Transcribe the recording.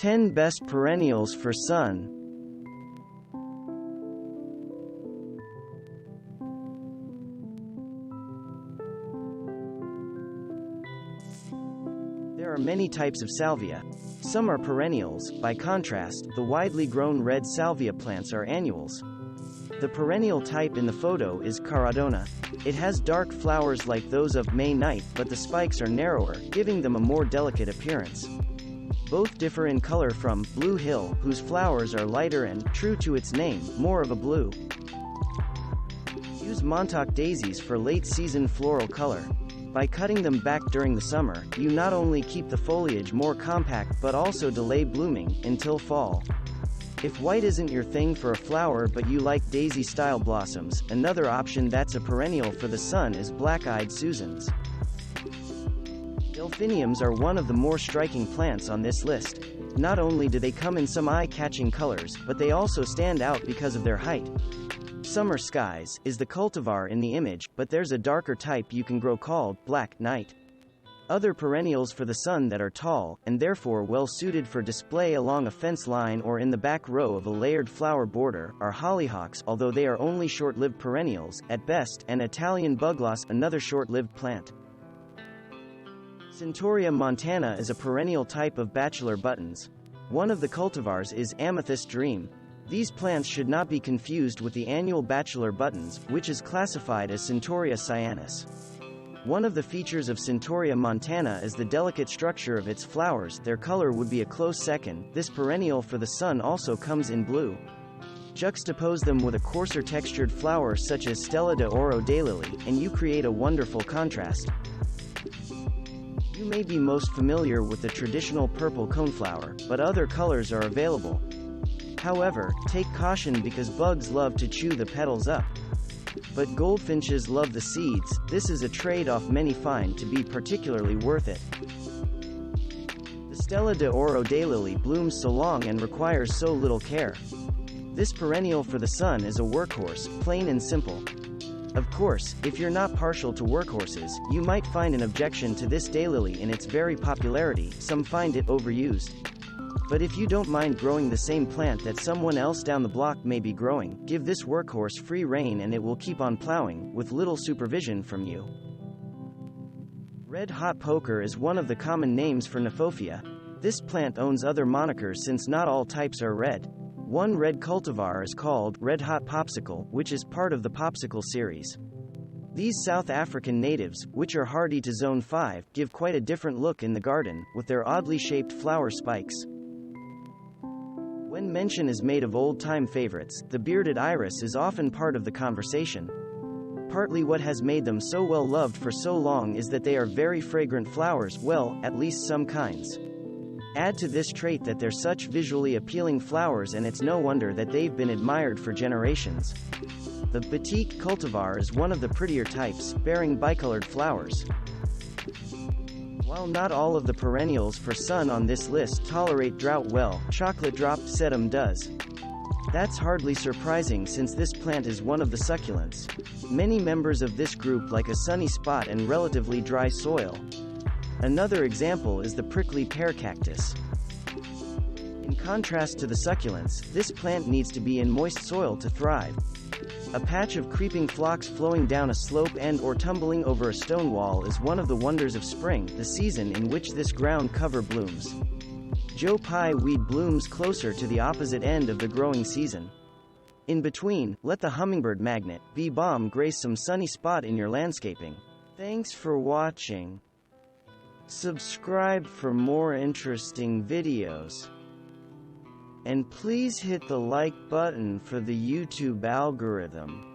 10 Best Perennials for Sun. There are many types of salvia. Some are perennials. By contrast, the widely grown red salvia plants are annuals. The perennial type in the photo is Caradona. It has dark flowers like those of May night, but the spikes are narrower, giving them a more delicate appearance. Both differ in color from Blue Hill, whose flowers are lighter and, true to its name, more of a blue. Use Montauk daisies for late-season floral color. By cutting them back during the summer, you not only keep the foliage more compact but also delay blooming until fall. If white isn't your thing for a flower but you like daisy-style blossoms, another option that's a perennial for the sun is black-eyed Susans. Delphiniums are one of the more striking plants on this list. Not only do they come in some eye-catching colors, but they also stand out because of their height. Summer Skies is the cultivar in the image, but there's a darker type you can grow called Black Night. Other perennials for the sun that are tall, and therefore well suited for display along a fence line or in the back row of a layered flower border, are hollyhocks, although they are only short-lived perennials, at best, and Italian bugloss, another short-lived plant. Centaurea montana is a perennial type of bachelor buttons. One of the cultivars is Amethyst Dream. These plants should not be confused with the annual bachelor buttons, which is classified as Centaurea cyanus. One of the features of Centaurea montana is the delicate structure of its flowers. Their color would be a close second. This perennial for the sun also comes in blue. Juxtapose them with a coarser textured flower such as Stella De Oro Daylily, and you create a wonderful contrast. You may be most familiar with the traditional purple coneflower, but other colors are available. However, take caution because bugs love to chew the petals up. But goldfinches love the seeds. This is a trade-off many find to be particularly worth it. The Stella De Oro Daylily blooms so long and requires so little care. This perennial for the sun is a workhorse, plain and simple. Of course, if you're not partial to workhorses, you might find an objection to this daylily in its very popularity. Some find it overused. But if you don't mind growing the same plant that someone else down the block may be growing, give this workhorse free rein and it will keep on plowing, with little supervision from you. Red hot poker is one of the common names for Kniphofia. This plant owns other monikers since not all types are red. One red cultivar is called Red Hot Popsicle, which is part of the Popsicle series. These South African natives, which are hardy to Zone 5, give quite a different look in the garden, with their oddly shaped flower spikes. When mention is made of old-time favorites, the bearded iris is often part of the conversation. Partly what has made them so well loved for so long is that they are very fragrant flowers, well, at least some kinds. Add to this trait that they're such visually appealing flowers and it's no wonder that they've been admired for generations. The Batik cultivar is one of the prettier types, bearing bicolored flowers. While not all of the perennials for sun on this list tolerate drought well, chocolate-dropped sedum does. That's hardly surprising since this plant is one of the succulents. Many members of this group like a sunny spot and relatively dry soil. Another example is the prickly pear cactus. In contrast to the succulents, this plant needs to be in moist soil to thrive. A patch of creeping phlox flowing down a slope and/or tumbling over a stone wall is one of the wonders of spring, the season in which this ground cover blooms. Joe Pye weed blooms closer to the opposite end of the growing season. In between, let the hummingbird magnet, bee balm grace some sunny spot in your landscaping. Thanks for watching. Subscribe for more interesting videos. And please hit the like button for the YouTube algorithm.